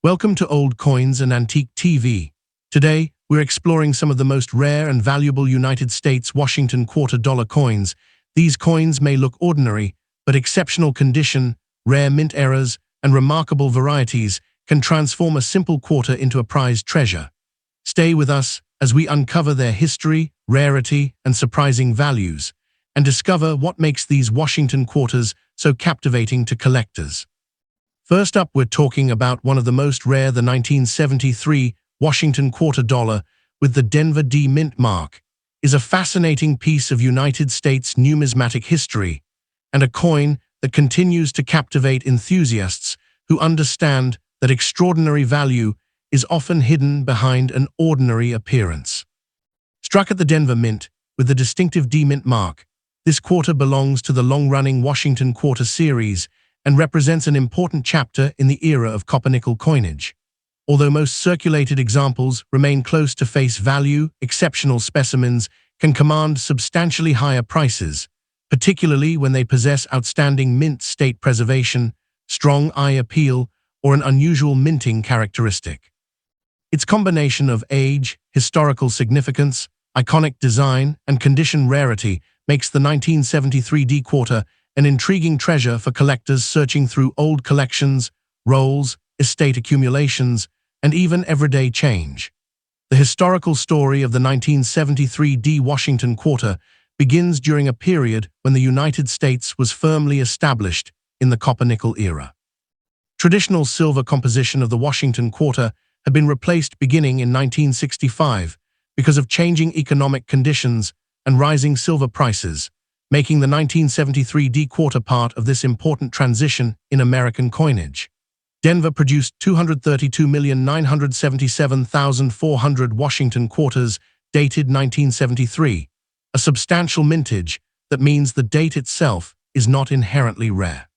Welcome to Old Coins and Antique TV. Today, we're exploring some of the most rare and valuable United States Washington quarter-dollar coins. These coins may look ordinary, but exceptional condition, rare mint errors, and remarkable varieties can transform a simple quarter into a prized treasure. Stay with us as we uncover their history, rarity, and surprising values, and discover what makes these Washington quarters so captivating to collectors. First up, we're talking about one of the most rare, the 1973 Washington quarter dollar with the Denver D mint mark, is a fascinating piece of United States numismatic history and a coin that continues to captivate enthusiasts who understand that extraordinary value is often hidden behind an ordinary appearance. Struck at the Denver Mint with the distinctive D mint mark, this quarter belongs to the long-running Washington quarter series and represents an important chapter in the era of copper-nickel coinage. Although most circulated examples remain close to face value, exceptional specimens can command substantially higher prices, particularly when they possess outstanding mint state preservation, strong eye appeal, or an unusual minting characteristic. Its combination of age, historical significance, iconic design, and condition rarity makes the 1973 D quarter an intriguing treasure for collectors searching through old collections, rolls, estate accumulations, and even everyday change. The historical story of the 1973 D Washington quarter begins during a period when the United States was firmly established in the copper-nickel era. Traditional silver composition of the Washington quarter had been replaced beginning in 1965 because of changing economic conditions and rising silver prices, making the 1973 D quarter part of this important transition in American coinage. Denver produced 232,977,400 Washington quarters dated 1973, a substantial mintage that means the date itself is not inherently rare.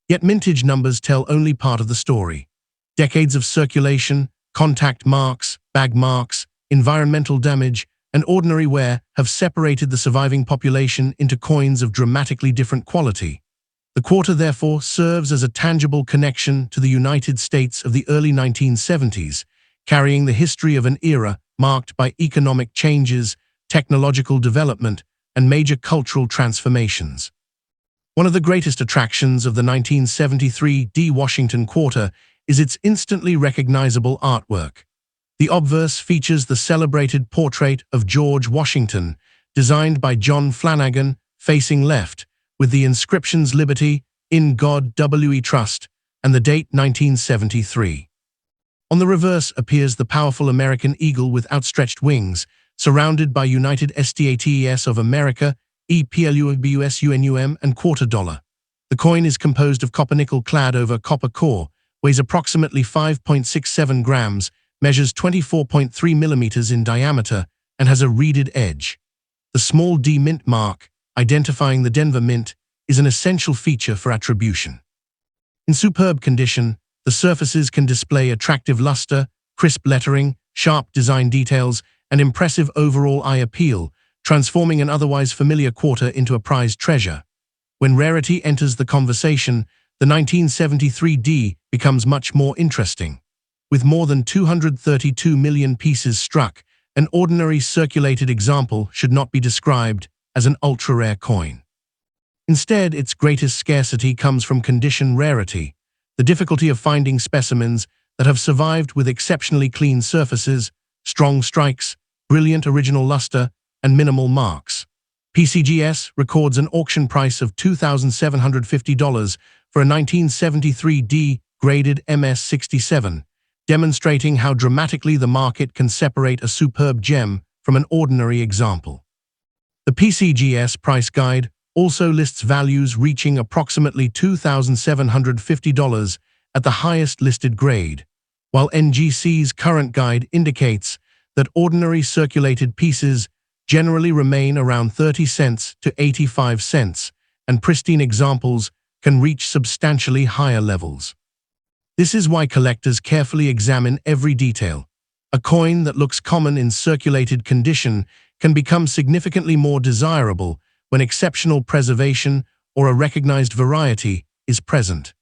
Yet mintage numbers tell only part of the story. Decades of circulation, contact marks, bag marks, environmental damage, and ordinary wear have separated the surviving population into coins of dramatically different quality. The quarter therefore serves as a tangible connection to the United States of the early 1970s, carrying the history of an era marked by economic changes, technological development, and major cultural transformations. One of the greatest attractions of the 1973 D Washington quarter is its instantly recognizable artwork. The obverse features the celebrated portrait of George Washington, designed by John Flanagan, facing left, with the inscriptions Liberty, In God We Trust, and the date 1973. On the reverse appears the powerful American eagle with outstretched wings, surrounded by United States of America, EPLUBUSUNUM, and quarter dollar. The coin is composed of copper-nickel clad over copper core, weighs approximately 5.67 grams, measures 24.3 millimeters in diameter, and has a reeded edge. The small D mint mark, identifying the Denver Mint, is an essential feature for attribution. In superb condition, the surfaces can display attractive luster, crisp lettering, sharp design details, and impressive overall eye appeal, transforming an otherwise familiar quarter into a prized treasure. When rarity enters the conversation, the 1973 D becomes much more interesting. With more than 232 million pieces struck, an ordinary circulated example should not be described as an ultra-rare coin. Instead, its greatest scarcity comes from condition rarity, the difficulty of finding specimens that have survived with exceptionally clean surfaces, strong strikes, brilliant original luster, and minimal marks. PCGS records an auction price of $2,750 for a 1973 D graded MS-67, demonstrating how dramatically the market can separate a superb gem from an ordinary example. The PCGS price guide also lists values reaching approximately $2,750 at the highest listed grade, while NGC's current guide indicates that ordinary circulated pieces generally remain around 30 cents to 85 cents, and pristine examples can reach substantially higher levels. This is why collectors carefully examine every detail. A coin that looks common in circulated condition can become significantly more desirable when exceptional preservation or a recognized variety is present.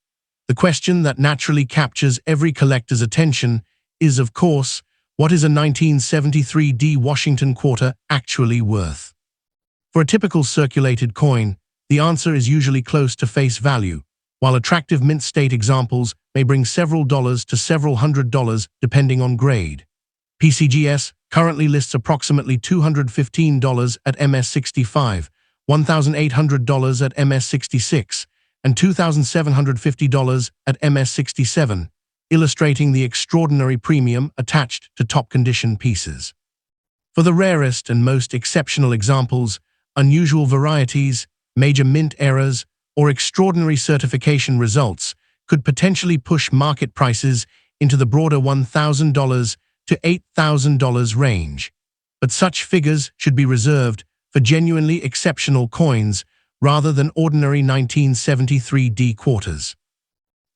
The The question that naturally captures every collector's attention is, of course, what is a 1973 D Washington quarter actually worth? For a typical circulated coin, the answer is usually close to face value, while attractive mint state examples may bring several dollars to several $100 depending on grade. PCGS currently lists approximately $215 at MS65, $1,800 at MS66, and $2,750 at MS67, illustrating the extraordinary premium attached to top-condition pieces. For the rarest and most exceptional examples, unusual varieties, major mint errors, or extraordinary certification results could potentially push market prices into the broader $1,000 to $8,000 range. But such figures should be reserved for genuinely exceptional coins rather than ordinary 1973 D quarters.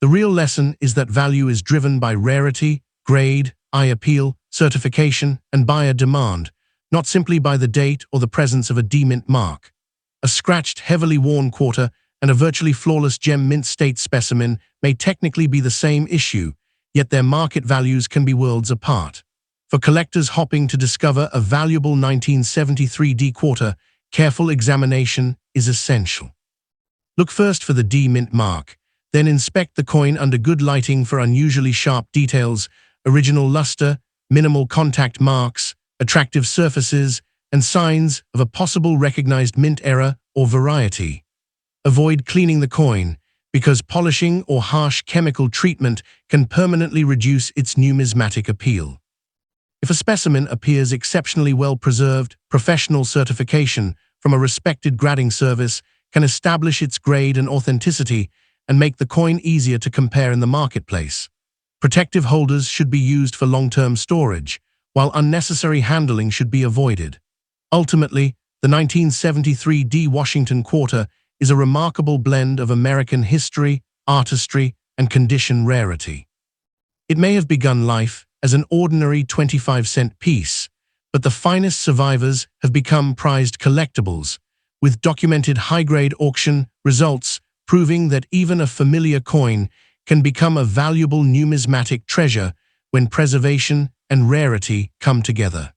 The real lesson is that value is driven by rarity, grade, eye appeal, certification, and buyer demand, not simply by the date or the presence of a D mint mark. A scratched, heavily worn quarter and a virtually flawless gem mint state specimen may technically be the same issue, yet their market values can be worlds apart. For collectors hoping to discover a valuable 1973 D quarter, careful examination is essential. Look first for the D mint mark, then inspect the coin under good lighting for unusually sharp details, original luster, minimal contact marks, attractive surfaces, and signs of a possible recognized mint error or variety. Avoid cleaning the coin, because polishing or harsh chemical treatment can permanently reduce its numismatic appeal. If a specimen appears exceptionally well preserved, professional certification from a respected grading service can establish its grade and authenticity and make the coin easier to compare in the marketplace. Protective holders should be used for long-term storage, while unnecessary handling should be avoided. Ultimately, the 1973 D Washington quarter is a remarkable blend of American history, artistry, and condition rarity. It may have begun life as an ordinary 25-cent piece, but the finest survivors have become prized collectibles, with documented high-grade auction results proving that even a familiar coin can become a valuable numismatic treasure when preservation and rarity come together.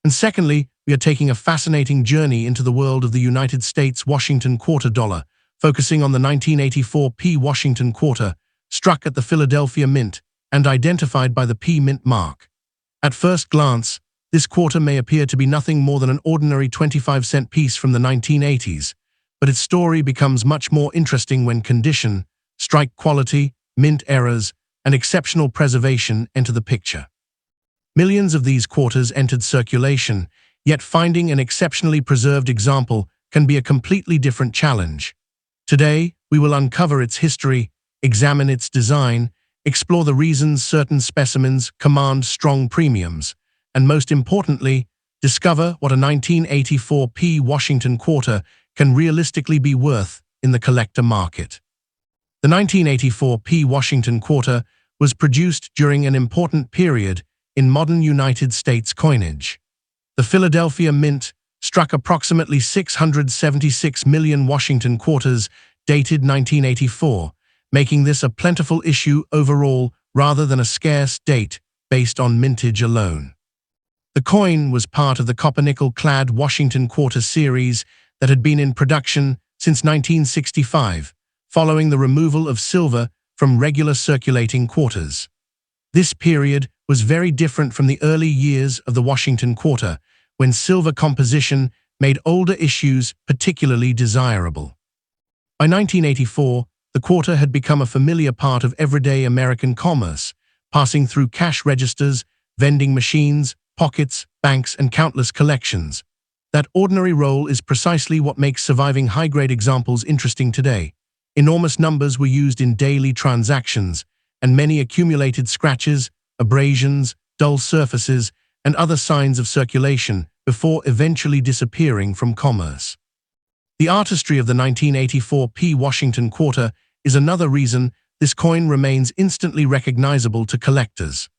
And secondly, we are taking a fascinating journey into the world of the United States Washington quarter dollar, focusing on the 1984 P Washington quarter, struck at the Philadelphia Mint and identified by the P Mint mark. At first glance, this quarter may appear to be nothing more than an ordinary 25-cent piece from the 1980s, but its story becomes much more interesting when condition, strike quality, mint errors, and exceptional preservation enter the picture. Millions of these quarters entered circulation, yet finding an exceptionally preserved example can be a completely different challenge. Today, we will uncover its history, examine its design, explore the reasons certain specimens command strong premiums, and most importantly, discover what a 1984 P Washington quarter can realistically be worth in the collector market. The 1984 P Washington quarter was produced during an important period in modern United States coinage. The Philadelphia Mint struck approximately 676 million Washington quarters dated 1984, making this a plentiful issue overall rather than a scarce date based on mintage alone. The coin was part of the copper-nickel-clad Washington quarter series that had been in production since 1965, following the removal of silver from regular circulating quarters. This period was very different from the early years of the Washington quarter, when silver composition made older issues particularly desirable. By 1984, the quarter had become a familiar part of everyday American commerce, passing through cash registers, vending machines, pockets, banks, and countless collections. That ordinary role is precisely what makes surviving high-grade examples interesting today. Enormous numbers were used in daily transactions, and many accumulated scratches, abrasions, dull surfaces, and other signs of circulation before eventually disappearing from commerce. The artistry of the 1984 P Washington quarter is another reason this coin remains instantly recognizable to collectors.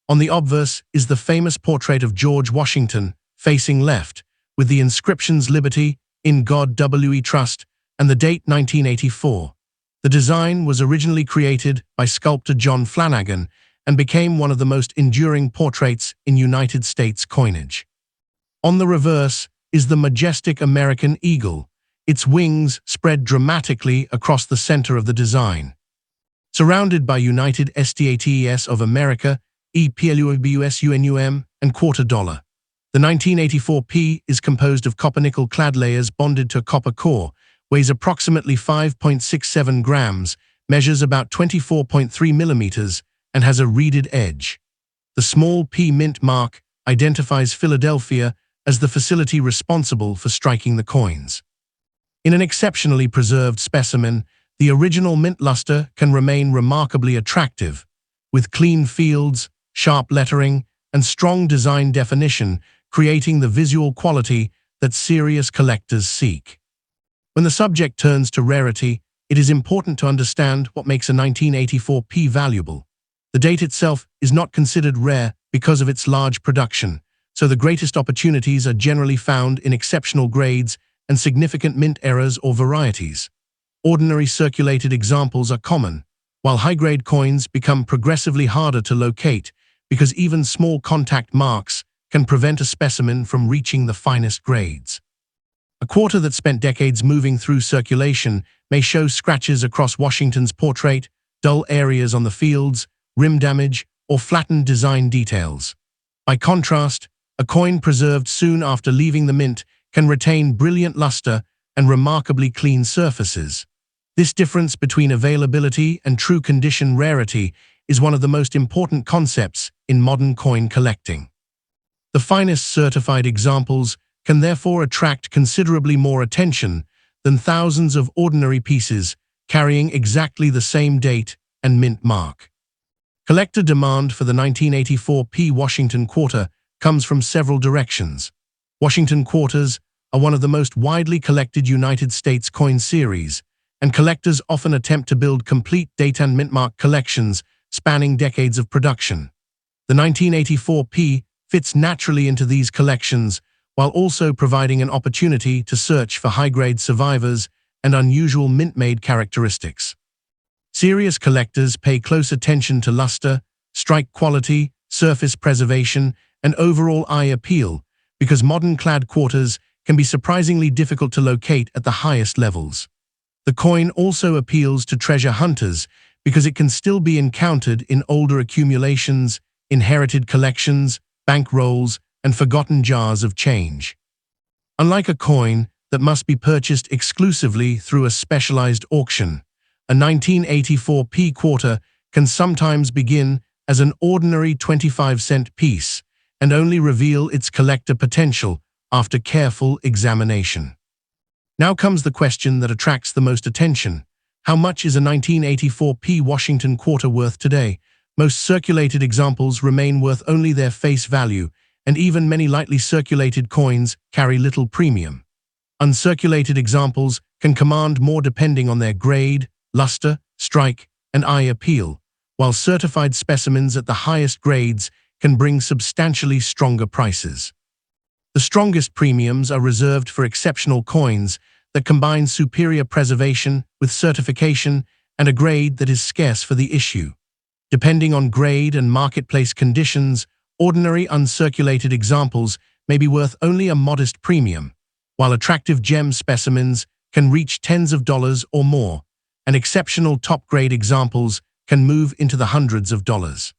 On the obverse is the famous portrait of George Washington, facing left, with the inscriptions Liberty, In God We Trust, and the date 1984. The design was originally created by sculptor John Flanagan and became one of the most enduring portraits in United States coinage. On the reverse is the majestic American eagle, its wings spread dramatically across the center of the design. Surrounded by United States of America, EPLUBUSUNUM, and quarter dollar. The 1984 P is composed of copper-nickel clad layers bonded to a copper core, weighs approximately 5.67 grams, measures about 24.3 millimeters, and has a reeded edge. The small P mint mark identifies Philadelphia as the facility responsible for striking the coins. In an exceptionally preserved specimen, the original mint luster can remain remarkably attractive, with clean fields, sharp lettering, and strong design definition, creating the visual quality that serious collectors seek. When the subject turns to rarity, it is important to understand what makes a 1984 P valuable. The date itself is not considered rare because of its large production, so the greatest opportunities are generally found in exceptional grades and significant mint errors or varieties. Ordinary circulated examples are common, while high-grade coins become progressively harder to locate because even small contact marks can prevent a specimen from reaching the finest grades. A quarter that spent decades moving through circulation may show scratches across Washington's portrait, dull areas on the fields, rim damage, or flattened design details. By contrast, a coin preserved soon after leaving the mint can retain brilliant luster and remarkably clean surfaces. This difference between availability and true condition rarity is one of the most important concepts in modern coin collecting. The finest certified examples can therefore attract considerably more attention than thousands of ordinary pieces carrying exactly the same date and mint mark. Collector demand for the 1984 P Washington quarter comes from several directions. Washington quarters are one of the most widely collected United States coin series, and collectors often attempt to build complete date and mint mark collections spanning decades of production. The 1984 P fits naturally into these collections while also providing an opportunity to search for high-grade survivors and unusual mint-made characteristics. Serious collectors pay close attention to luster, strike quality, surface preservation, and overall eye appeal because modern clad quarters can be surprisingly difficult to locate at the highest levels. The coin also appeals to treasure hunters because it can still be encountered in older accumulations, inherited collections, bank rolls, and forgotten jars of change. Unlike a coin that must be purchased exclusively through a specialized auction, a 1984 P quarter can sometimes begin as an ordinary 25-cent piece and only reveal its collector potential after careful examination. Now comes the question that attracts the most attention. How much is a 1984 P Washington quarter worth today? Most circulated examples remain worth only their face value, and even many lightly circulated coins carry little premium. Uncirculated examples can command more depending on their grade, luster, strike, and eye appeal, while certified specimens at the highest grades can bring substantially stronger prices. The strongest premiums are reserved for exceptional coins that combine superior preservation with certification and a grade that is scarce for the issue. Depending on grade and marketplace conditions, ordinary uncirculated examples may be worth only a modest premium, while attractive gem specimens can reach tens of dollars or more, and exceptional top-grade examples can move into the hundreds of dollars.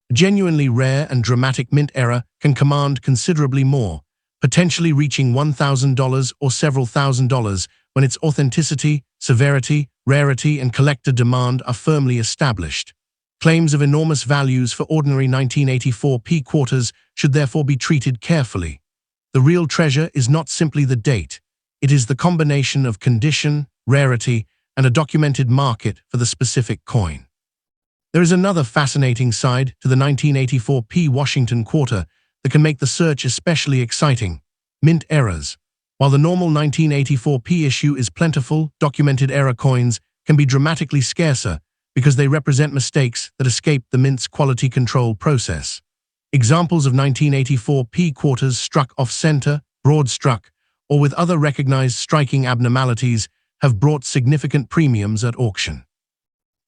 A genuinely rare and dramatic mint error can command considerably more, potentially reaching $1,000 or several $1,000s when its authenticity, severity, rarity, and collector demand are firmly established. Claims of enormous values for ordinary 1984 P quarters should therefore be treated carefully. The real treasure is not simply the date, it is the combination of condition, rarity, and a documented market for the specific coin. There is another fascinating side to the 1984 P Washington quarter that can make the search especially exciting: mint errors. While the normal 1984 P issue is plentiful, documented error coins can be dramatically scarcer because they represent mistakes that escape the mint's quality control process. Examples of 1984 P quarters struck off-center, broad-struck, or with other recognized striking abnormalities have brought significant premiums at auction.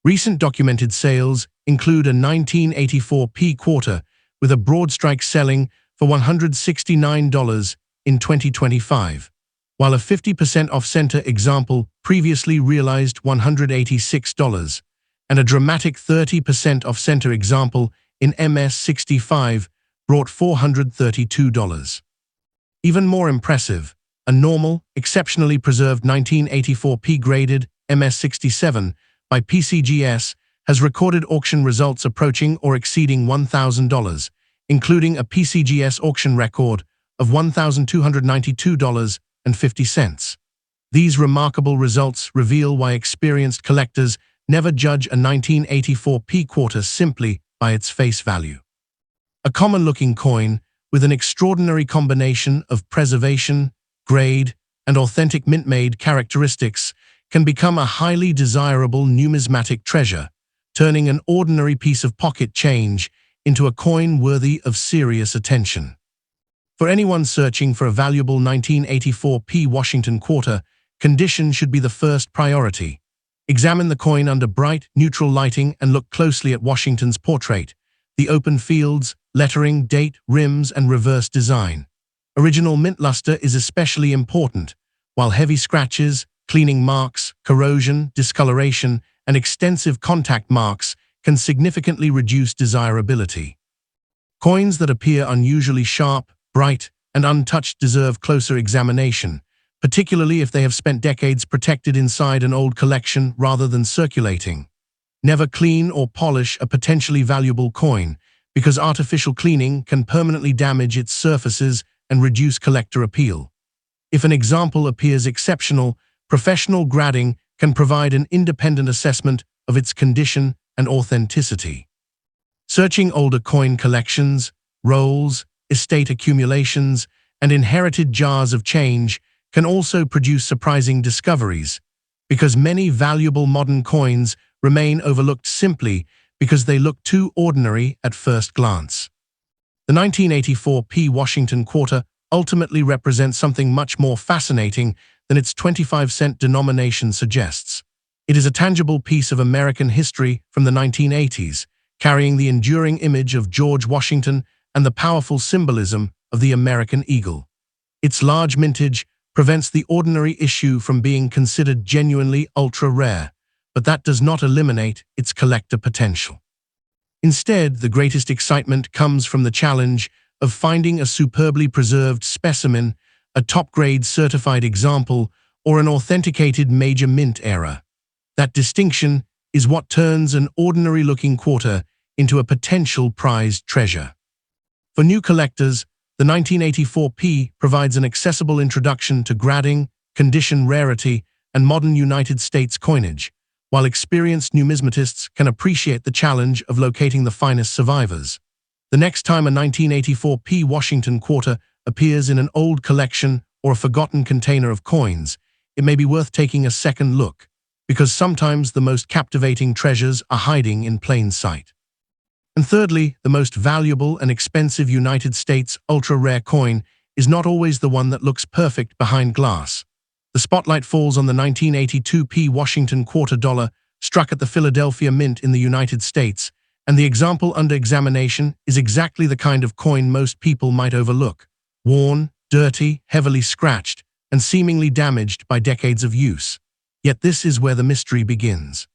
Recent documented sales include a 1984p quarter with a broad strike selling for $169 in 2025, while a 50% off-center example previously realized $186, and a dramatic 30% off-center example in MS65 brought $432. Even more impressive, a normal, exceptionally preserved 1984p graded MS67 by PCGS has recorded auction results approaching or exceeding $1,000, including a PCGS auction record of $1,292.50. These remarkable results reveal why experienced collectors never judge a 1984p quarter simply by its face value. A common-looking coin with an extraordinary combination of preservation, grade, and authentic mint-made characteristics can become a highly desirable numismatic treasure, turning an ordinary piece of pocket change into a coin worthy of serious attention. For anyone searching for a valuable 1984p Washington quarter, condition should be the first priority. Examine the coin under bright, neutral lighting and look closely at Washington's portrait, the open fields, lettering, date, rims, and reverse design. Original mint luster is especially important, while heavy scratches, cleaning marks, corrosion, discoloration, and extensive contact marks can significantly reduce desirability. Coins that appear unusually sharp, bright, and untouched deserve closer examination, particularly if they have spent decades protected inside an old collection rather than circulating. Never clean or polish a potentially valuable coin, because artificial cleaning can permanently damage its surfaces and reduce collector appeal. If an example appears exceptional, professional grading can provide an independent assessment of its condition and authenticity. Searching older coin collections, rolls, estate accumulations, and inherited jars of change can also produce surprising discoveries, because many valuable modern coins remain overlooked simply because they look too ordinary at first glance. The 1984p Washington quarter ultimately represents something much more fascinating than its 25-cent denomination suggests. It is a tangible piece of American history from the 1980s, carrying the enduring image of George Washington and the powerful symbolism of the American eagle. Its large mintage prevents the ordinary issue from being considered genuinely ultra-rare, but that does not eliminate its collector potential. Instead, the greatest excitement comes from the challenge of finding a superbly preserved specimen, a top-grade certified example, or an authenticated major mint era. That distinction is what turns an ordinary-looking quarter into a potential prized treasure. For new collectors, the 1984p provides an accessible introduction to grading, condition rarity, and modern United States coinage, while experienced numismatists can appreciate the challenge of locating the finest survivors. The next time a 1984p Washington quarter appears in an old collection or a forgotten container of coins, it may be worth taking a second look, because sometimes the most captivating treasures are hiding in plain sight. And thirdly, the most valuable and expensive United States ultra-rare coin is not always the one that looks perfect behind glass. The spotlight falls on the 1982p Washington quarter dollar struck at the Philadelphia Mint in the United States, and the example under examination is exactly the kind of coin most people might overlook: worn, dirty, heavily scratched, and seemingly damaged by decades of use. Yet this is where the mystery begins.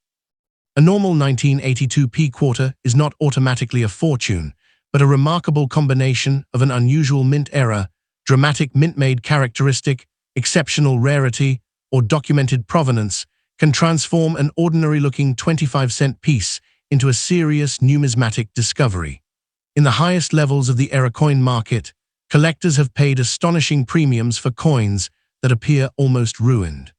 A normal 1982p quarter is not automatically a fortune, but a remarkable combination of an unusual mint era, dramatic mint-made characteristic, exceptional rarity, or documented provenance can transform an ordinary-looking 25-cent piece into a serious numismatic discovery. In the highest levels of the era coin market, collectors have paid astonishing premiums for coins that appear almost ruined.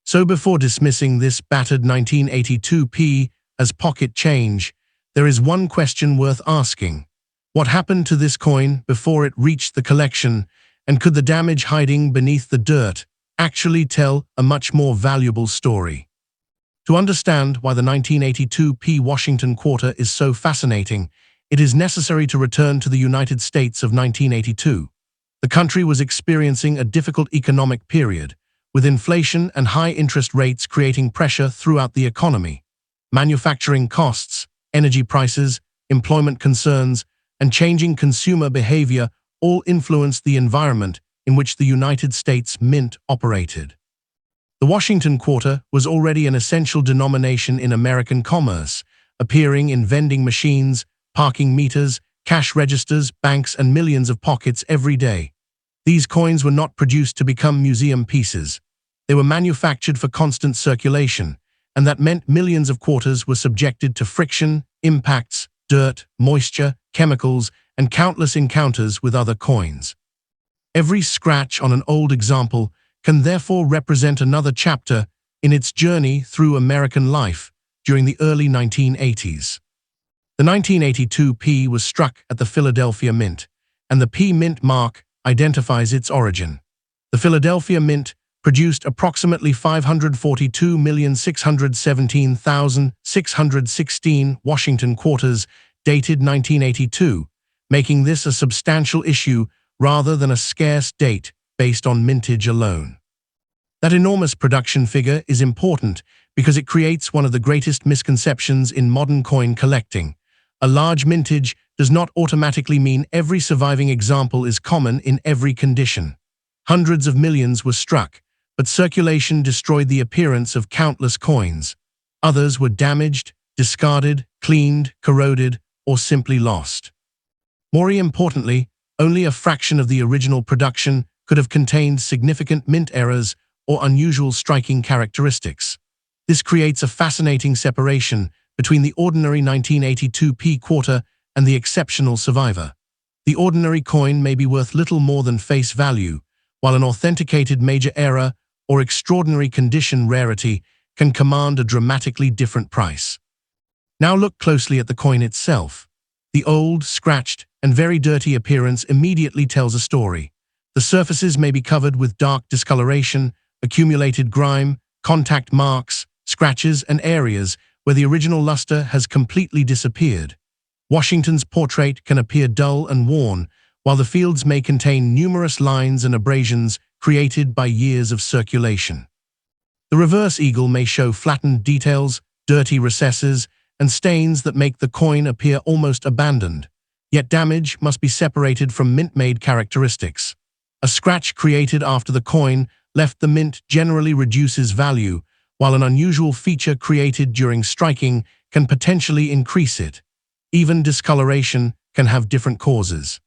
So before dismissing this battered 1982p as pocket change, there is one question worth asking. What happened to this coin before it reached the collection, and could the damage hiding beneath the dirt actually tell a much more valuable story? To understand why the 1982p Washington quarter is so fascinating, it is necessary to return to the United States of 1982. The country was experiencing a difficult economic period, with inflation and high interest rates creating pressure throughout the economy. Manufacturing costs, energy prices, employment concerns, and changing consumer behavior all influenced the environment in which the United States Mint operated. The Washington quarter was already an essential denomination in American commerce, appearing in vending machines, parking meters, cash registers, banks, and millions of pockets every day. These coins were not produced to become museum pieces. They were manufactured for constant circulation, and that meant millions of quarters were subjected to friction, impacts, dirt, moisture, chemicals, and countless encounters with other coins. Every scratch on an old example can therefore represent another chapter in its journey through American life during the early 1980s. The 1982 P was struck at the Philadelphia Mint, and the P Mint mark identifies its origin. The Philadelphia Mint produced approximately 542,617,616 Washington quarters dated 1982, making this a substantial issue rather than a scarce date based on mintage alone. That enormous production figure is important because it creates one of the greatest misconceptions in modern coin collecting. A large mintage does not automatically mean every surviving example is common in every condition. Hundreds of millions were struck, but circulation destroyed the appearance of countless coins. Others were damaged, discarded, cleaned, corroded, or simply lost. More importantly, only a fraction of the original production could have contained significant mint errors or unusual striking characteristics. This creates a fascinating separation between the ordinary 1982 P quarter and the exceptional survivor. The ordinary coin may be worth little more than face value, while an authenticated major error or extraordinary condition rarity can command a dramatically different price. Now look closely at the coin itself. The old, scratched, and very dirty appearance immediately tells a story. The surfaces may be covered with dark discoloration, accumulated grime, contact marks, scratches, and areas where the original luster has completely disappeared. Washington's portrait can appear dull and worn, while the fields may contain numerous lines and abrasions created by years of circulation. The reverse eagle may show flattened details, dirty recesses, and stains that make the coin appear almost abandoned. Yet damage must be separated from mint-made characteristics. A scratch created after the coin left the mint generally reduces value, while an unusual feature created during striking can potentially increase it. Even discoloration can have different causes.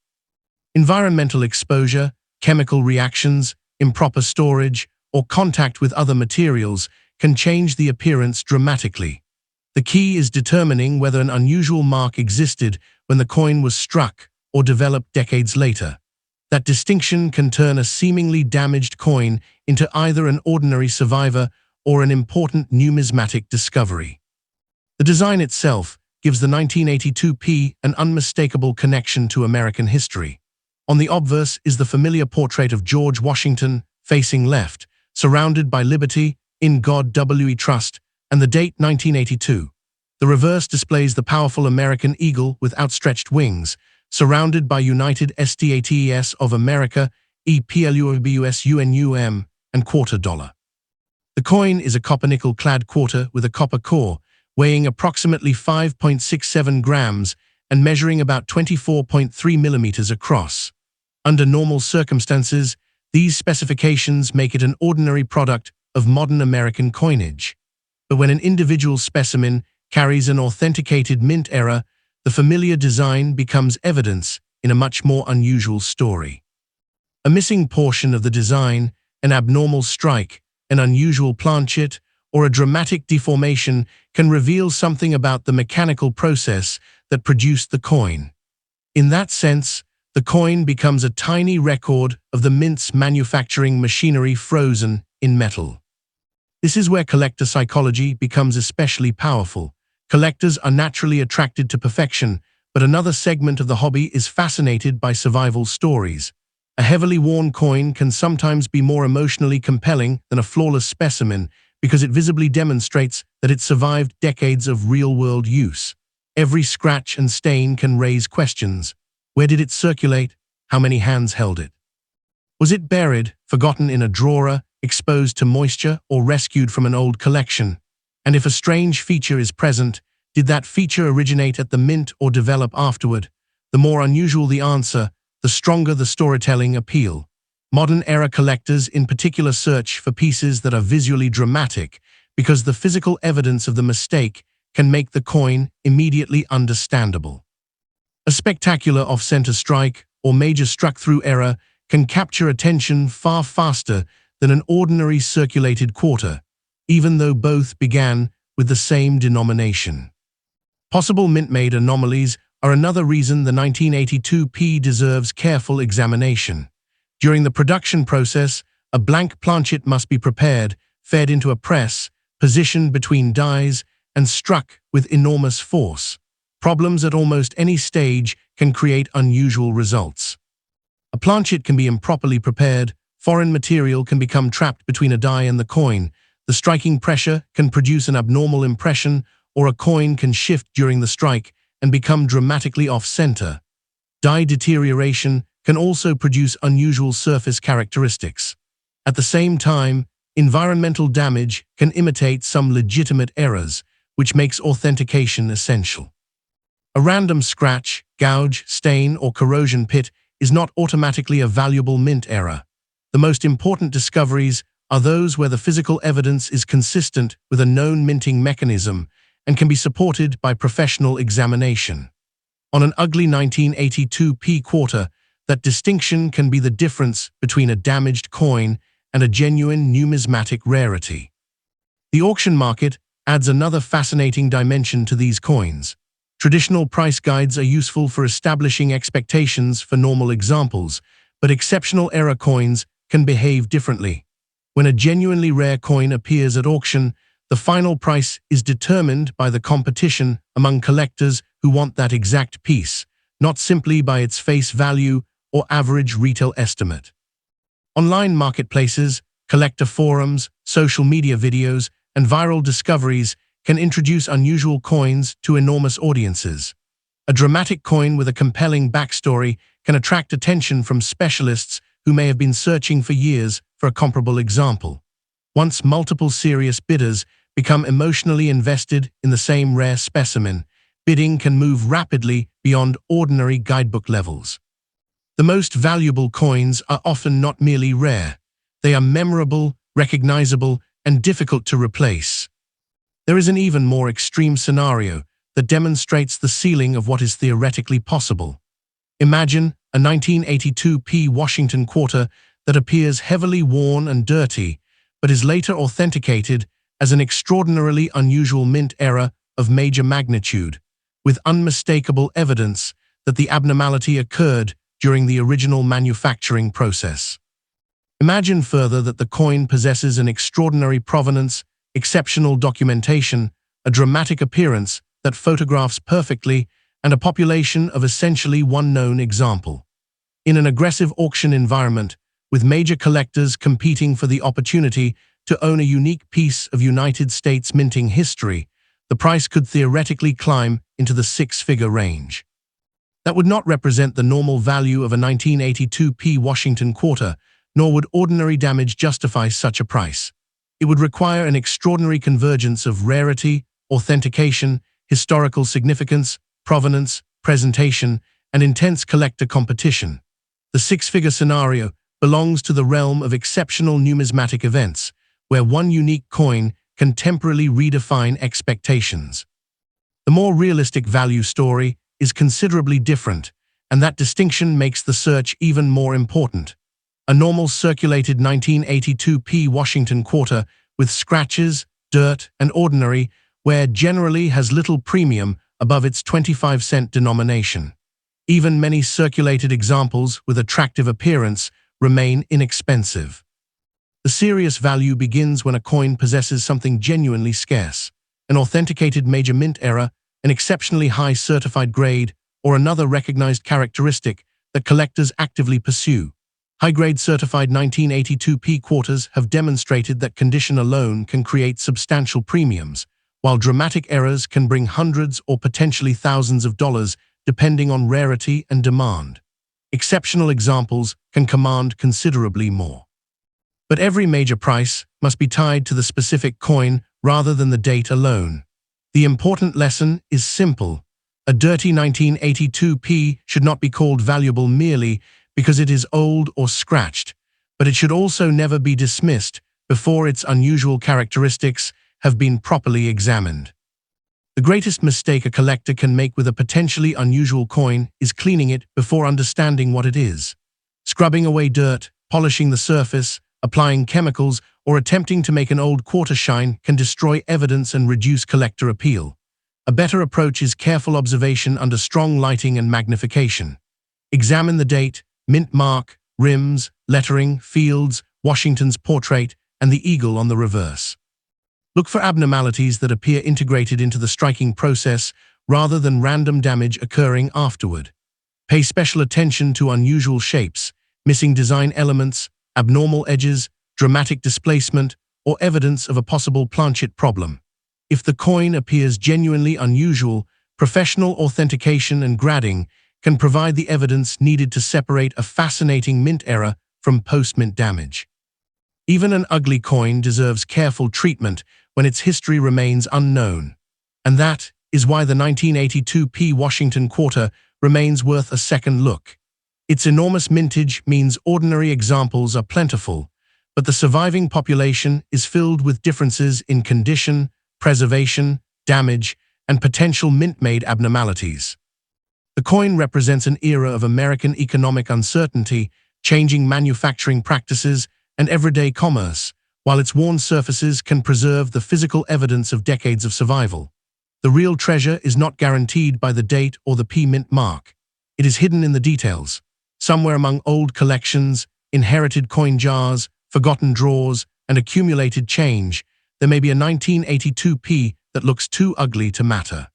Environmental exposure, chemical reactions, improper storage, or contact with other materials can change the appearance dramatically. The key is determining whether an unusual mark existed when the coin was struck or developed decades later. That distinction can turn a seemingly damaged coin into either an ordinary survivor or an important numismatic discovery. The design itself gives the 1982 P an unmistakable connection to American history. On the obverse is the familiar portrait of George Washington, facing left, surrounded by liberty, in God we trust, and the date 1982. The reverse displays the powerful American eagle with outstretched wings, surrounded by United States of America, EPLUBUSUNUM, and quarter dollar. The coin is a copper-nickel-clad quarter with a copper core, weighing approximately 5.67 grams and measuring about 24.3 millimeters across. Under normal circumstances, these specifications make it an ordinary product of modern American coinage. But when an individual specimen carries an authenticated mint error, the familiar design becomes evidence in a much more unusual story. A missing portion of the design, an abnormal strike, an unusual planchet, or a dramatic deformation can reveal something about the mechanical process that produced the coin. In that sense, the coin becomes a tiny record of the mint's manufacturing machinery frozen in metal. This is where collector psychology becomes especially powerful. Collectors are naturally attracted to perfection, but another segment of the hobby is fascinated by survival stories. A heavily worn coin can sometimes be more emotionally compelling than a flawless specimen because it visibly demonstrates that it survived decades of real-world use. Every scratch and stain can raise questions. Where did it circulate? How many hands held it? Was it buried, forgotten in a drawer, exposed to moisture, or rescued from an old collection? And if a strange feature is present, did that feature originate at the mint or develop afterward? The more unusual the answer, the stronger the storytelling appeal. Modern-era collectors in particular search for pieces that are visually dramatic because the physical evidence of the mistake can make the coin immediately understandable. A spectacular off-center strike or major struck-through error can capture attention far faster than an ordinary circulated quarter, even though both began with the same denomination. Possible mint-made anomalies are another reason the 1982p deserves careful examination. During the production process, a blank planchet must be prepared, fed into a press, positioned between dies, and struck with enormous force. Problems at almost any stage can create unusual results. A planchet can be improperly prepared, foreign material can become trapped between a die and the coin, the striking pressure can produce an abnormal impression, or a coin can shift during the strike and become dramatically off-center. Die deterioration can also produce unusual surface characteristics. At the same time, environmental damage can imitate some legitimate errors, which makes authentication essential. A random scratch, gouge, stain, or corrosion pit is not automatically a valuable mint error. The most important discoveries are those where the physical evidence is consistent with a known minting mechanism and can be supported by professional examination. On an ugly 1982p quarter, that distinction can be the difference between a damaged coin and a genuine numismatic rarity. The auction market adds another fascinating dimension to these coins. Traditional price guides are useful for establishing expectations for normal examples, but exceptional error coins can behave differently. When a genuinely rare coin appears at auction, the final price is determined by the competition among collectors who want that exact piece, not simply by its face value or average retail estimate. Online marketplaces, collector forums, social media videos, and viral discoveries can introduce unusual coins to enormous audiences. A dramatic coin with a compelling backstory can attract attention from specialists who may have been searching for years for a comparable example. Once multiple serious bidders become emotionally invested in the same rare specimen, bidding can move rapidly beyond ordinary guidebook levels. The most valuable coins are often not merely rare. They are memorable, recognizable, and difficult to replace. There is an even more extreme scenario that demonstrates the ceiling of what is theoretically possible. Imagine a 1982p Washington quarter that appears heavily worn and dirty, but is later authenticated as an extraordinarily unusual mint error of major magnitude, with unmistakable evidence that the abnormality occurred during the original manufacturing process. Imagine further that the coin possesses an extraordinary provenance, exceptional documentation, a dramatic appearance that photographs perfectly, and a population of essentially one known example. In an aggressive auction environment, with major collectors competing for the opportunity to own a unique piece of United States minting history, the price could theoretically climb into the six-figure range. That would not represent the normal value of a 1982p Washington quarter, nor would ordinary damage justify such a price. It would require an extraordinary convergence of rarity, authentication, historical significance, provenance, presentation, and intense collector competition. The six-figure scenario belongs to the realm of exceptional numismatic events, where one unique coin can temporarily redefine expectations. The more realistic value story is considerably different, and that distinction makes the search even more important. A normal circulated 1982p Washington quarter with scratches, dirt, and ordinary wear generally has little premium above its 25-cent denomination. Even many circulated examples with attractive appearance remain inexpensive. The serious value begins when a coin possesses something genuinely scarce, an authenticated major mint error, an exceptionally high certified grade, or another recognized characteristic that collectors actively pursue. High-grade certified 1982p quarters have demonstrated that condition alone can create substantial premiums, while dramatic errors can bring hundreds or potentially thousands of dollars depending on rarity and demand. Exceptional examples can command considerably more. But every major price must be tied to the specific coin rather than the date alone. The important lesson is simple. A dirty 1982p should not be called valuable merely because it is old or scratched, but it should also never be dismissed before its unusual characteristics have been properly examined. The greatest mistake a collector can make with a potentially unusual coin is cleaning it before understanding what it is. Scrubbing away dirt, polishing the surface, applying chemicals, or attempting to make an old quarter shine can destroy evidence and reduce collector appeal. A better approach is careful observation under strong lighting and magnification. Examine the date, mint mark, rims, lettering, fields, Washington's portrait, and the eagle on the reverse. Look for abnormalities that appear integrated into the striking process rather than random damage occurring afterward. Pay special attention to unusual shapes, missing design elements, abnormal edges, dramatic displacement, or evidence of a possible planchet problem. If the coin appears genuinely unusual, professional authentication and grading can provide the evidence needed to separate a fascinating mint error from post-mint damage. Even an ugly coin deserves careful treatment when its history remains unknown. And that is why the 1982p Washington quarter remains worth a second look. Its enormous mintage means ordinary examples are plentiful, but the surviving population is filled with differences in condition, preservation, damage, and potential mint-made abnormalities. The coin represents an era of American economic uncertainty, changing manufacturing practices, and everyday commerce, while its worn surfaces can preserve the physical evidence of decades of survival. The real treasure is not guaranteed by the date or the P-mint mark. It is hidden in the details, somewhere among old collections, inherited coin jars, forgotten drawers, and accumulated change. There may be a 1982p that looks too ugly to matter.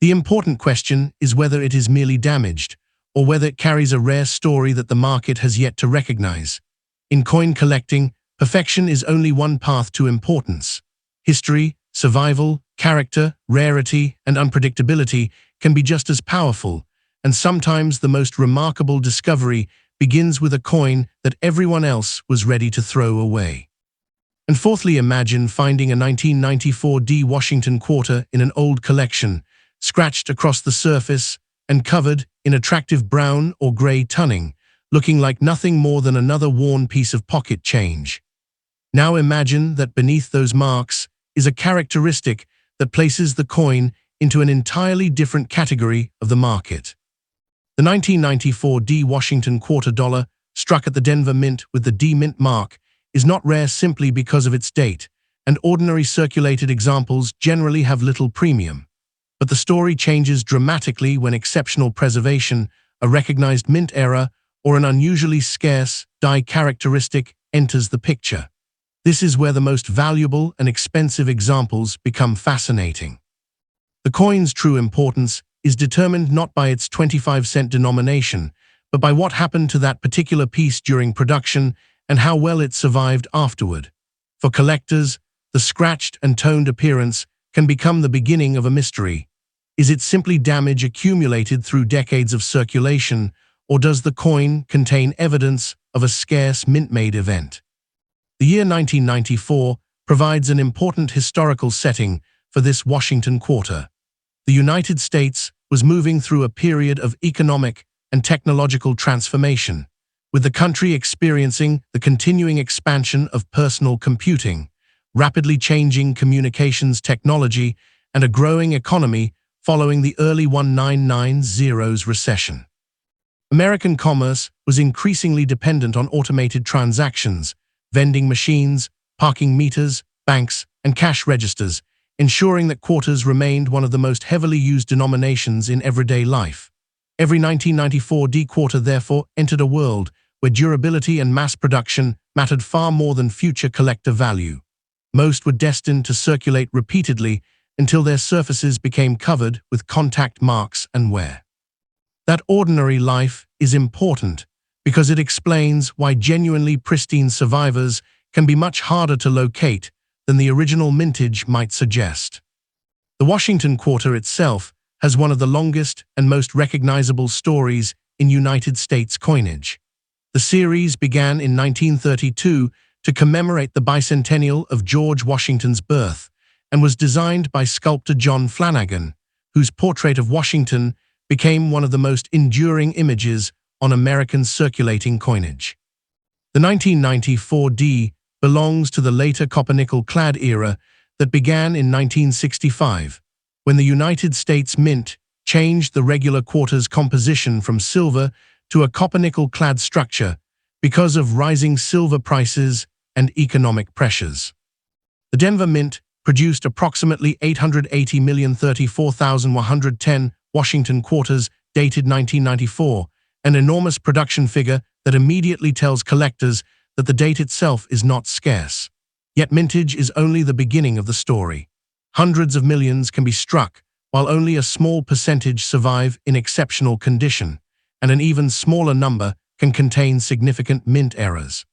The important question is whether it is merely damaged, or whether it carries a rare story that the market has yet to recognize. In coin collecting, perfection is only one path to importance. History, survival, character, rarity, and unpredictability can be just as powerful, and sometimes the most remarkable discovery begins with a coin that everyone else was ready to throw away. And fourthly, imagine finding a 1994D Washington quarter in an old collection, scratched across the surface and covered in attractive brown or gray tunning, looking like nothing more than another worn piece of pocket change. Now imagine that beneath those marks is a characteristic that places the coin into an entirely different category of the market. The 1994D Washington quarter dollar, struck at the Denver Mint with the D Mint mark, is not rare simply because of its date, and ordinary circulated examples generally have little premium. But the story changes dramatically when exceptional preservation, a recognized mint error, or an unusually scarce die characteristic enters the picture. This is where the most valuable and expensive examples become fascinating. The coin's true importance is determined not by its 25-cent denomination, but by what happened to that particular piece during production and how well it survived afterward. For collectors, the scratched and toned appearance can become the beginning of a mystery. Is it simply damage accumulated through decades of circulation, or does the coin contain evidence of a scarce mint-made event? The year 1994 provides an important historical setting for this Washington quarter. The United States was moving through a period of economic and technological transformation, with the country experiencing the continuing expansion of personal computing, rapidly changing communications technology, and a growing economy following the early 1990s recession. American commerce was increasingly dependent on automated transactions, vending machines, parking meters, banks, and cash registers, ensuring that quarters remained one of the most heavily used denominations in everyday life. Every 1994D quarter therefore entered a world where durability and mass production mattered far more than future collector value. Most were destined to circulate repeatedly until their surfaces became covered with contact marks and wear. That ordinary life is important because it explains why genuinely pristine survivors can be much harder to locate than the original mintage might suggest. The Washington quarter itself has one of the longest and most recognizable stories in United States coinage. The series began in 1932 to commemorate the bicentennial of George Washington's birth and was designed by sculptor John Flanagan, whose portrait of Washington became one of the most enduring images on American circulating coinage. The 1994 D belongs to the later copper-nickel-clad era that began in 1965, when the United States Mint changed the regular quarter's composition from silver to a copper-nickel-clad structure because of rising silver prices and economic pressures. The Denver Mint produced approximately 880,034,110 Washington quarters dated 1994, an enormous production figure that immediately tells collectors that the date itself is not scarce. Yet mintage is only the beginning of the story. Hundreds of millions can be struck, while only a small percentage survive in exceptional condition, and an even smaller number can contain significant mint errors.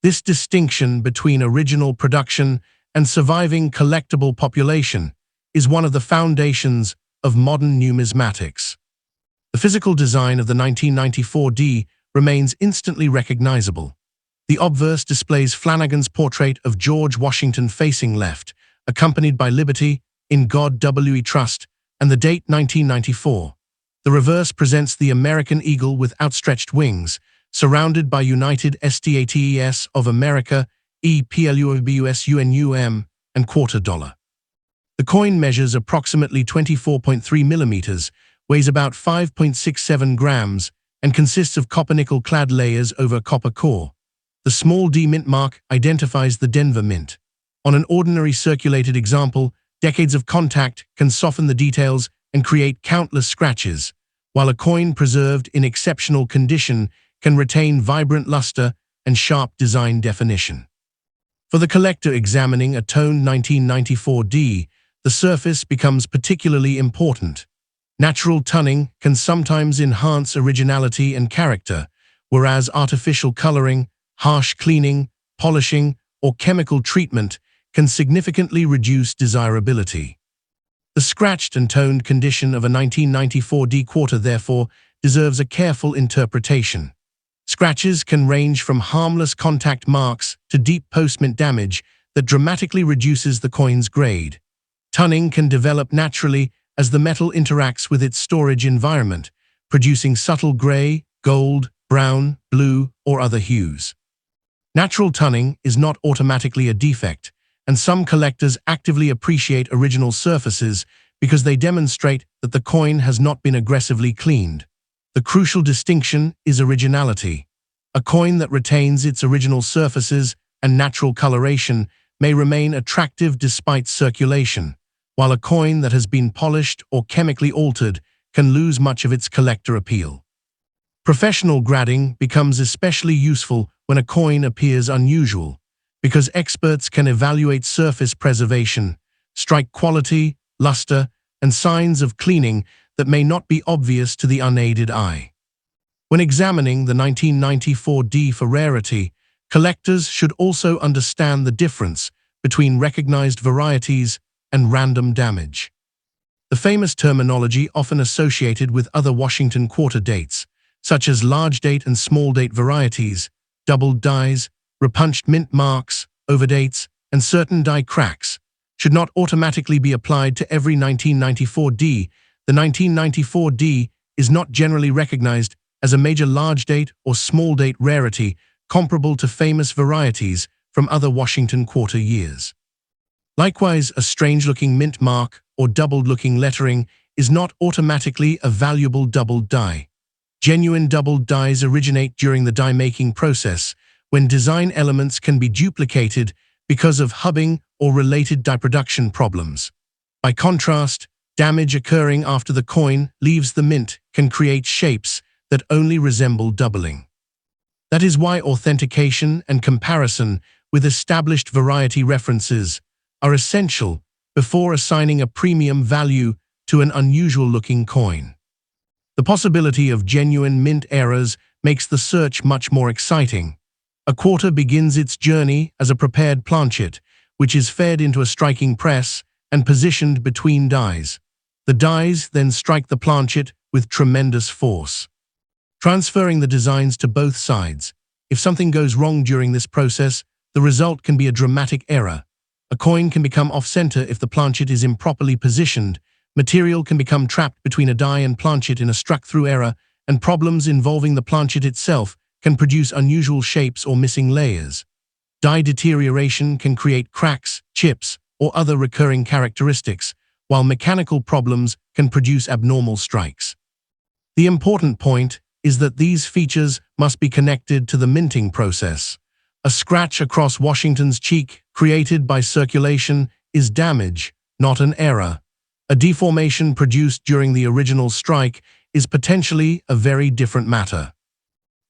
This distinction between original production and surviving collectible population is one of the foundations of modern numismatics. The physical design of the 1994 D remains instantly recognizable. The obverse displays Flanagan's portrait of George Washington facing left, accompanied by Liberty, In God We Trust, and the date 1994. The reverse presents the American eagle with outstretched wings, surrounded by United States of America, EPLUBUSUNUM, and quarter dollar. The coin measures approximately 24.3 millimeters, weighs about 5.67 grams, and consists of copper-nickel-clad layers over a copper core. The small D mint mark identifies the Denver Mint. On an ordinary circulated example, decades of contact can soften the details and create countless scratches, while a coin preserved in exceptional condition can retain vibrant luster and sharp design definition. For the collector examining a toned 1994 D, the surface becomes particularly important. Natural tunning can sometimes enhance originality and character, whereas artificial coloring, harsh cleaning, polishing, or chemical treatment can significantly reduce desirability. The scratched and toned condition of a 1994 D quarter, therefore, deserves a careful interpretation. Scratches can range from harmless contact marks to deep post-mint damage that dramatically reduces the coin's grade. Tunning can develop naturally as the metal interacts with its storage environment, producing subtle gray, gold, brown, blue, or other hues. Natural tunning is not automatically a defect, and some collectors actively appreciate original surfaces because they demonstrate that the coin has not been aggressively cleaned. The crucial distinction is originality. A coin that retains its original surfaces and natural coloration may remain attractive despite circulation, while a coin that has been polished or chemically altered can lose much of its collector appeal. Professional grading becomes especially useful when a coin appears unusual, because experts can evaluate surface preservation, strike quality, luster, and signs of cleaning that may not be obvious to the unaided eye. When examining the 1994 D for rarity, collectors should also understand the difference between recognized varieties and random damage. The famous terminology often associated with other Washington quarter dates, such as large date and small date varieties, doubled dies, repunched mint marks, overdates, and certain die cracks, should not automatically be applied to every 1994 D. The 1994 D is not generally recognized as a major large date or small date rarity comparable to famous varieties from other Washington quarter years. Likewise, a strange-looking mint mark or doubled-looking lettering is not automatically a valuable doubled die. Genuine doubled dies originate during the die-making process, when design elements can be duplicated because of hubbing or related die production problems. By contrast, damage occurring after the coin leaves the mint can create shapes that only resemble doubling. That is why authentication and comparison with established variety references are essential before assigning a premium value to an unusual-looking coin. The possibility of genuine mint errors makes the search much more exciting. A quarter begins its journey as a prepared planchet, which is fed into a striking press and positioned between dies. The dies then strike the planchet with tremendous force, transferring the designs to both sides. If something goes wrong during this process, The result can be a dramatic error. A coin can become off-center if the planchet is improperly positioned, material can become trapped between a die and planchet in a struck-through error, and problems involving the planchet itself can produce unusual shapes or missing layers. Die deterioration can create cracks, chips, or other recurring characteristics, while mechanical problems can produce abnormal strikes. The important point is that these features must be connected to the minting process. A scratch across Washington's cheek created by circulation is damage, not an error. A deformation produced during the original strike is potentially a very different matter.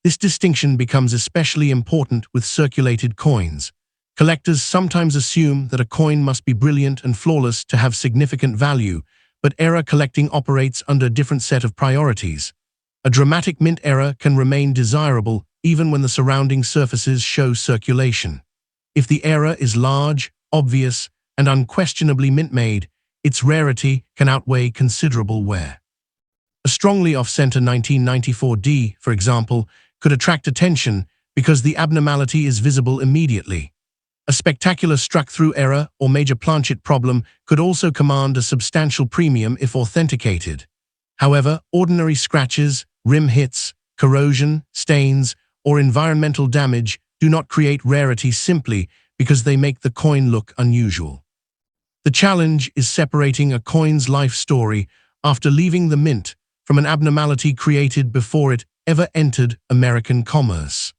This distinction becomes especially important with circulated coins. Collectors sometimes assume that a coin must be brilliant and flawless to have significant value, but error collecting operates under a different set of priorities. A dramatic mint error can remain desirable even when the surrounding surfaces show circulation. If the error is large, obvious, and unquestionably mint-made, its rarity can outweigh considerable wear. A strongly off-center 1994D, for example, could attract attention because the abnormality is visible immediately. A spectacular struck-through error or major planchet problem could also command a substantial premium if authenticated. However, ordinary scratches, rim hits, corrosion, stains, or environmental damage do not create rarity simply because they make the coin look unusual. The challenge is separating a coin's life story after leaving the mint from an abnormality created before it ever entered American commerce.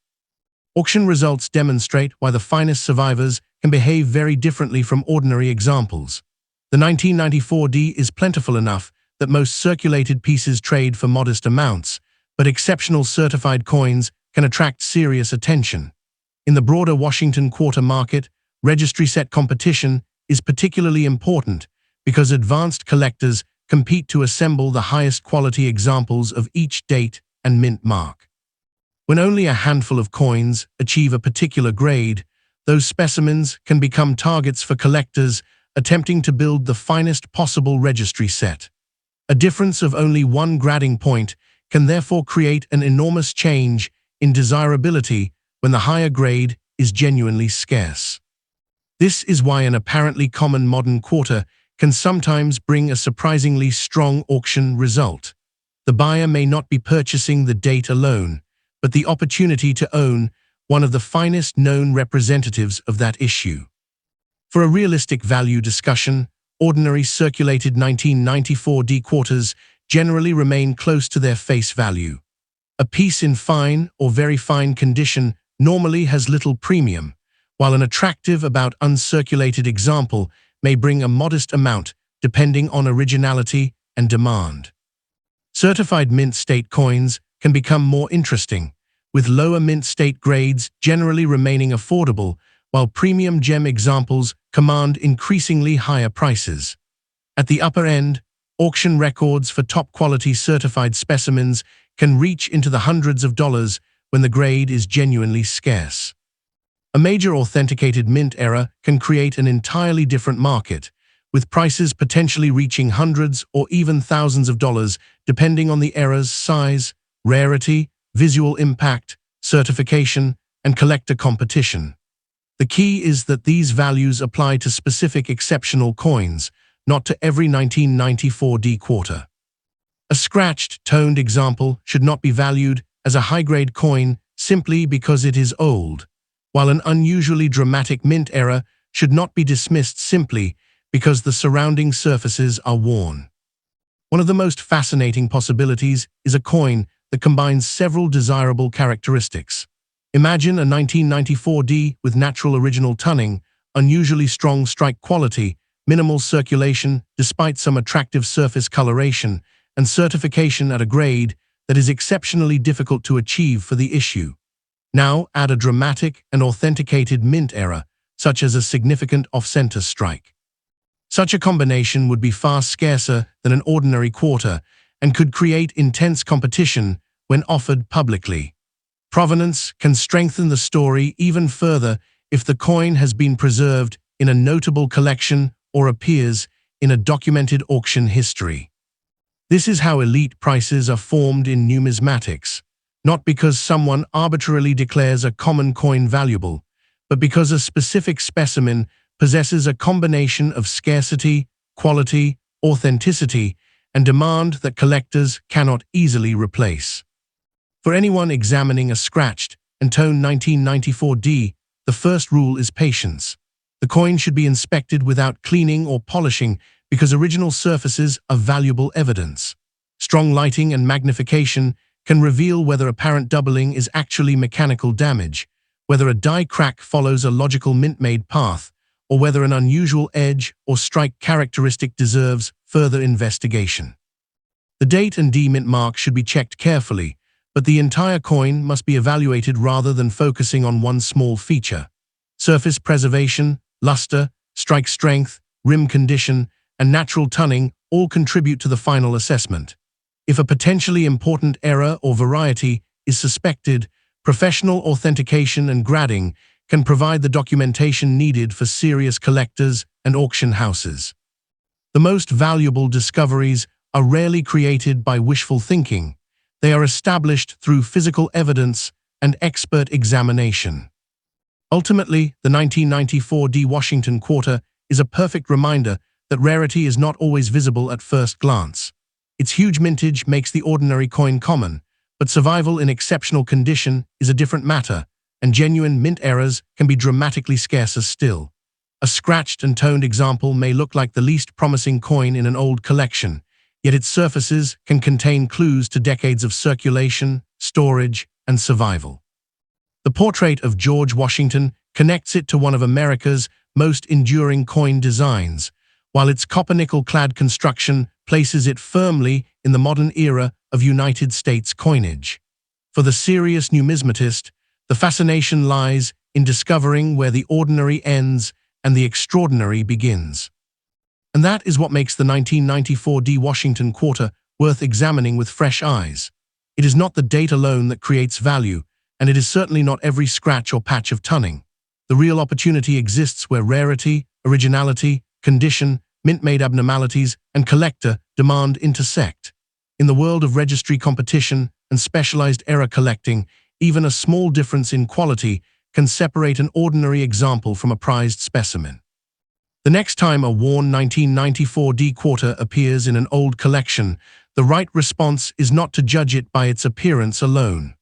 Auction results demonstrate why the finest survivors can behave very differently from ordinary examples. The 1994D is plentiful enough that most circulated pieces trade for modest amounts, but exceptional certified coins can attract serious attention. In the broader Washington quarter market, registry set competition is particularly important because advanced collectors compete to assemble the highest quality examples of each date and mint mark. When only a handful of coins achieve a particular grade, those specimens can become targets for collectors attempting to build the finest possible registry set. A difference of only one grading point can therefore create an enormous change in desirability when the higher grade is genuinely scarce. This is why an apparently common modern quarter can sometimes bring a surprisingly strong auction result. The buyer may not be purchasing the date alone, but the opportunity to own one of the finest known representatives of that issue. For a realistic value discussion, ordinary circulated 1994D quarters generally remain close to their face value. A piece in fine or very fine condition normally has little premium, while an attractive about uncirculated example may bring a modest amount depending on originality and demand. Certified mint state coins can become more interesting, with lower mint state grades generally remaining affordable, while premium gem examples command increasingly higher prices. At the upper end, auction records for top-quality certified specimens can reach into the hundreds of dollars when the grade is genuinely scarce. A major authenticated mint error can create an entirely different market, with prices potentially reaching hundreds or even thousands of dollars depending on the error's size, rarity, visual impact, certification, and collector competition. The key is that these values apply to specific exceptional coins, not to every 1994D quarter. A scratched, toned example should not be valued as a high-grade coin simply because it is old, while an unusually dramatic mint error should not be dismissed simply because the surrounding surfaces are worn. One of the most fascinating possibilities is a coin that combines several desirable characteristics. Imagine a 1994D with natural original tunning, unusually strong strike quality, minimal circulation despite some attractive surface coloration, and certification at a grade that is exceptionally difficult to achieve for the issue. Now add a dramatic and authenticated mint error, such as a significant off-center strike. Such a combination would be far scarcer than an ordinary quarter and could create intense competition when offered publicly. Provenance can strengthen the story even further if the coin has been preserved in a notable collection or appears in a documented auction history. This is how elite prices are formed in numismatics, not because someone arbitrarily declares a common coin valuable, but because a specific specimen possesses a combination of scarcity, quality, authenticity, and demand that collectors cannot easily replace. For anyone examining a scratched and toned 1994D, the first rule is patience. The coin should be inspected without cleaning or polishing because original surfaces are valuable evidence. Strong lighting and magnification can reveal whether apparent doubling is actually mechanical damage, whether a die crack follows a logical mint-made path, or whether an unusual edge or strike characteristic deserves further investigation. The date and D-mint mark should be checked carefully, but the entire coin must be evaluated rather than focusing on one small feature. Surface preservation, luster, strike strength, rim condition, and natural tunning all contribute to the final assessment. If a potentially important error or variety is suspected, professional authentication and grading can provide the documentation needed for serious collectors and auction houses. The most valuable discoveries are rarely created by wishful thinking. They are established through physical evidence and expert examination. Ultimately, the 1994D Washington Quarter is a perfect reminder that rarity is not always visible at first glance. Its huge mintage makes the ordinary coin common, but survival in exceptional condition is a different matter, and genuine mint errors can be dramatically scarcer still. A scratched and toned example may look like the least promising coin in an old collection, yet its surfaces can contain clues to decades of circulation, storage, and survival. The portrait of George Washington connects it to one of America's most enduring coin designs, while its copper-nickel-clad construction places it firmly in the modern era of United States coinage. For the serious numismatist, the fascination lies in discovering where the ordinary ends and the extraordinary begins. And that is what makes the 1994D Washington Quarter worth examining with fresh eyes. It is not the date alone that creates value, and it is certainly not every scratch or patch of tunning. The real opportunity exists where rarity, originality, condition, mint-made abnormalities, and collector demand intersect. In the world of registry competition and specialized error collecting, even a small difference in quality can separate an ordinary example from a prized specimen. The next time a worn 1994D quarter appears in an old collection, the right response is not to judge it by its appearance alone.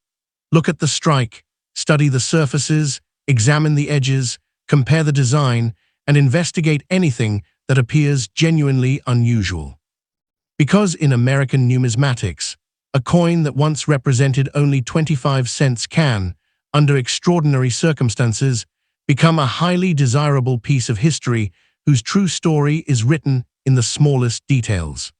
Look at the strike, study the surfaces, examine the edges, compare the design, and investigate anything that appears genuinely unusual. Because in American numismatics, a coin that once represented only 25 cents can, under extraordinary circumstances, become a highly desirable piece of history whose true story is written in the smallest details.